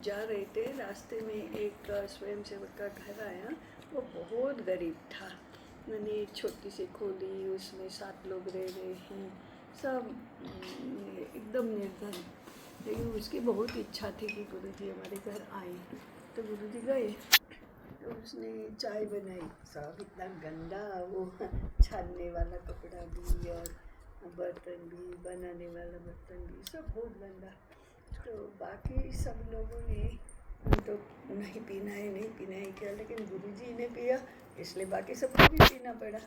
जा रहे थे, रास्ते में एक स्वयंसेवक का घर आया। वो बहुत गरीब था। मैंने एक छोटी सी खोली, उसमें 7 लोग रह रहे हैं, सब एकदम निर्धन। लेकिन उसकी बहुत इच्छा थी कि गुरुजी हमारे घर आए। तो गुरुजी गए तो उसने चाय बनाई। सब इतना गंदा, वो छानने वाला कपड़ा भी और बर्तन भी, बनाने वाला बर्तन भी, सब बहुत गंदा। तो बाकी सब लोगों ने तो नहीं पीना है, नहीं पीना है किया, लेकिन गुरुजी ने पिया, इसलिए बाकी सबको भी पीना पड़ा।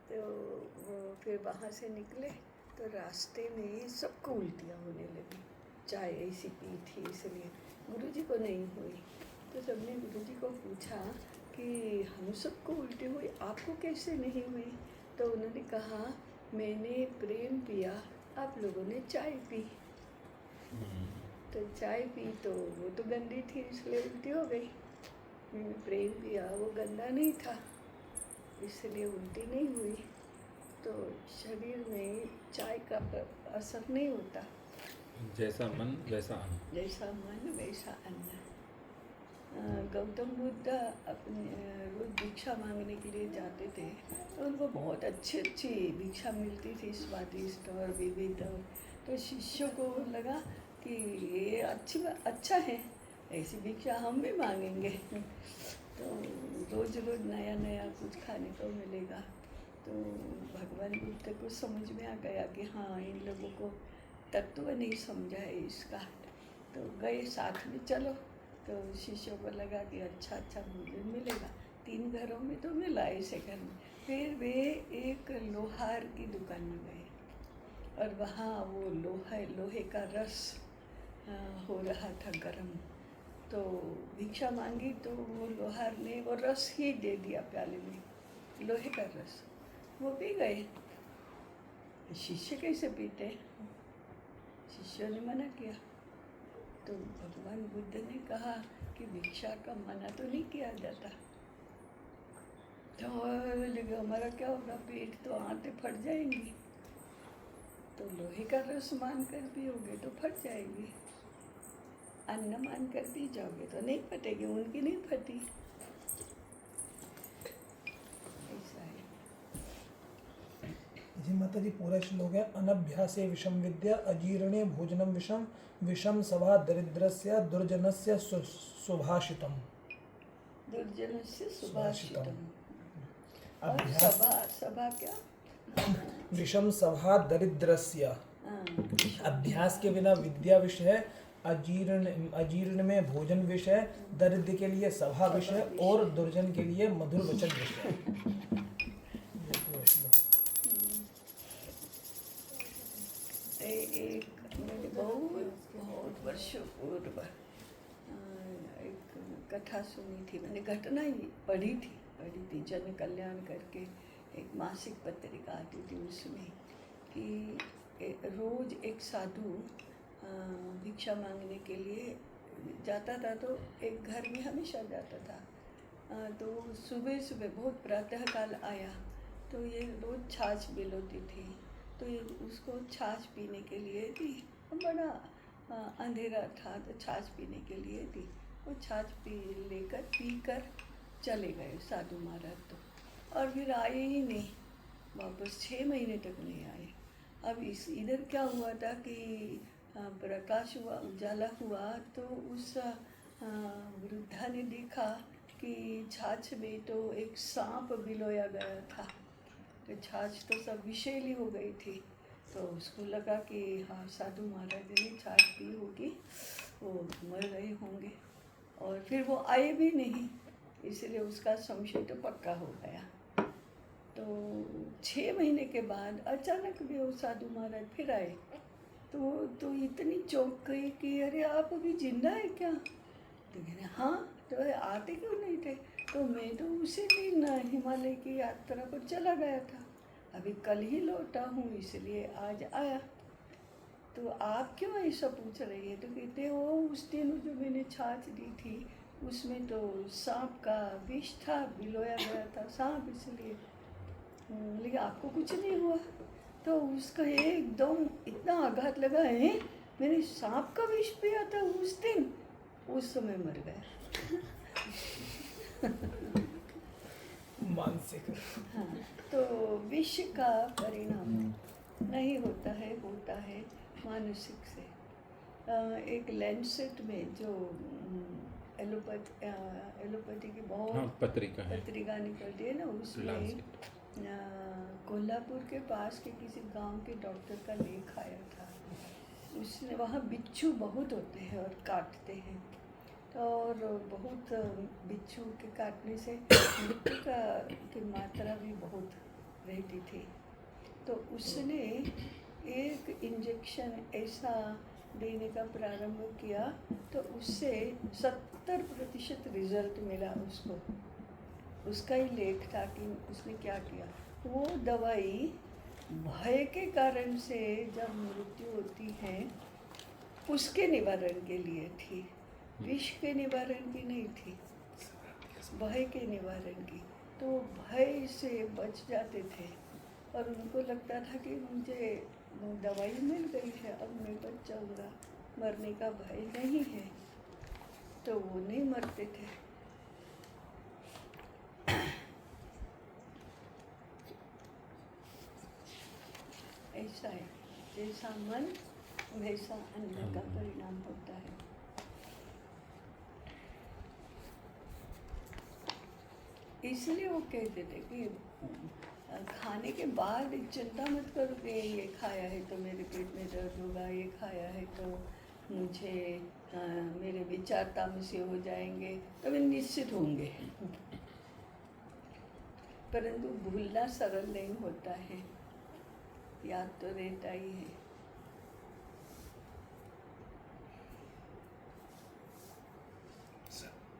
तो वो फिर वहाँ से निकले तो रास्ते में सबको उल्टियाँ होने लगी। चाय ऐसी पी थी इसलिए, गुरुजी को नहीं हुई। तो सबने गुरुजी को पूछा कि हम सबको उल्टी हुई, आपको कैसे नहीं हुई? तो उन्होंने कहा, मैंने प्रेम पिया, आप लोगों ने चाय पी। तो चाय पी तो वो तो गंदी थी, इसलिए उल्टी हो गई। मैंने प्रेम पिया, वो गंदा नहीं था, इसलिए उल्टी नहीं हुई। तो शरीर में चाय का असर नहीं होता। जैसा मन वैसा अन्न। जैसा मन वैसा अन्न। गौतम बुद्ध अपने रोज भिक्षा मांगने के लिए जाते थे, तो उनको बहुत अच्छी अच्छी भिक्षा मिलती थी, स्वादिष्ट और विविध। तो शिष्यों को लगा कि ये अच्छा है, ऐसी भिक्षा हम भी मांगेंगे। तो रोज रोज नया नया कुछ खाने को मिलेगा। तो भगवान बुद्ध को समझ में आ गया कि हाँ, इन लोगों को तत्व नहीं समझा है इसका। तो गए साथ में, चलो। तो शिष्यों को लगा कि अच्छा अच्छा भोजन मिलेगा। 3 घरों में तो मिला, ऐसे घर में। फिर वे एक लोहार की दुकान में गए और वहाँ वो लोहे का रस हो रहा था गरम। तो भिक्षा मांगी तो वो लोहार ने वो रस ही दे दिया प्याले में, लोहे का रस। वो पी गए। शिष्य कैसे पीते? शिष्यों ने मना किया। तो भगवान बुद्ध ने कहा कि भिक्षा का मना तो नहीं किया जाता। तो लेकिन हमारा क्या होगा, पेट तो आंतें फट जाएंगी। तो लोहे का रस मान कर पियोगे तो फट जाएगी, अन्न मान कर पी जाओगे तो नहीं फटेगी। उनकी नहीं फटी। ऐसा है जी माता जी, पूरा श्लोक है। अनभ्यासे विषम विद्या, अजीर्णे भोजनम विषम, विषम सभा दरिद्रस्य दुर्जनस्य सुभाषितम। दुर्जनस्य सुभाषितम। और अभ्यास सभा क्या? विषम सभा दरिद्रस्य। अभ्यास के बिना विद्या विषय है, अजीर्ण में भोजन विषय, दरिद्र के लिए सभा विषय और दुर्जन के लिए मधुर वचन विषय। एक मैंने बहुत वर्षों पूर्व एक कथा सुनी थी, मैंने घटना ही पढ़ी थी। जन कल्याण करके एक मासिक पत्रिका आती थी, उसमें कि रोज एक साधु भिक्षा मांगने के लिए जाता था। तो एक घर में हमेशा जाता था। तो सुबह सुबह बहुत प्रातःकाल आया तो ये रोज छाछ बिलोती थी। तो ये उसको छाछ पीने के लिए दी। बड़ा अंधेरा था तो छाछ पीने के लिए दी। वो छाछ पीकर चले गए साधु महाराज। तो और फिर आए ही नहीं वापस, 6 महीने तक नहीं आए। अब इधर क्या हुआ था कि प्रकाश हुआ, उजाला हुआ, तो उस वृद्धा ने देखा कि छाछ में तो एक सांप बिलोया गया था। तो छाछ तो सब विषैली हो गई थी। तो उसको लगा कि हाँ, साधु महाराज ने छाछ पी होगी, वो मर गए होंगे। और फिर वो आए भी नहीं, इसलिए उसका संशय तो पक्का हो गया। तो 6 महीने के बाद अचानक भी वो साधु महाराज फिर आए। तो इतनी चौंक गई कि अरे आप अभी जिंदा है क्या? तो कहने हाँ, तो आते क्यों नहीं थे? तो मैं तो उसी दिन हिमालय की यात्रा पर चला गया था, अभी कल ही लौटा हूँ, इसलिए आज आया। तो आप क्यों ऐसा पूछ रही है? तो कहते वो उस दिन जो मैंने छाछ दी थी उसमें तो सांप का विष था, बिलोया गया था सांप, इसलिए। लेकिन आपको कुछ नहीं हुआ? तो उसका एकदम इतना आघात लगा है, मैंने सांप का विष पिया था उस दिन। उस समय मर गया। मानसिक। हाँ, तो विष का परिणाम नहीं होता है मानसिक से। एक लैंसेट में जो एलोपैथी की हाँ बहुत पत्रिका है पत्रिका निकलती है ना, उसमें लांसेट। कोल्हापुर के पास के किसी गांव के डॉक्टर का लेख आया था। उसने वहाँ बिच्छू बहुत होते हैं और काटते हैं, और बहुत बिच्छू के काटने से मृत्यु की मात्रा भी बहुत रहती थी। तो उसने एक इंजेक्शन ऐसा देने का प्रारंभ किया, तो उससे 70% रिजल्ट मिला उसको। उसका ही लेख था कि उसने क्या किया। वो दवाई भय के कारण से जब मृत्यु होती है उसके निवारण के लिए थी, विष के निवारण की नहीं थी, भय के निवारण की। तो भय से बच जाते थे और उनको लगता था कि मुझे दवाई मिल गई है, अब मैं बच जाऊँगा, मरने का भय नहीं है, तो वो नहीं मरते थे। ऐसा है, जैसा मन वैसा अन्न का परिणाम होता है। इसलिए वो कहते थे कि खाने के बाद चिंता मत करो कि ये खाया है तो मेरे पेट में दर्द होगा, ये खाया है तो मुझे मेरे विचार तामसी हो जाएंगे, तो वे निश्चित होंगे। परंतु भूलना सरल नहीं होता है, याद तो रहता ही है।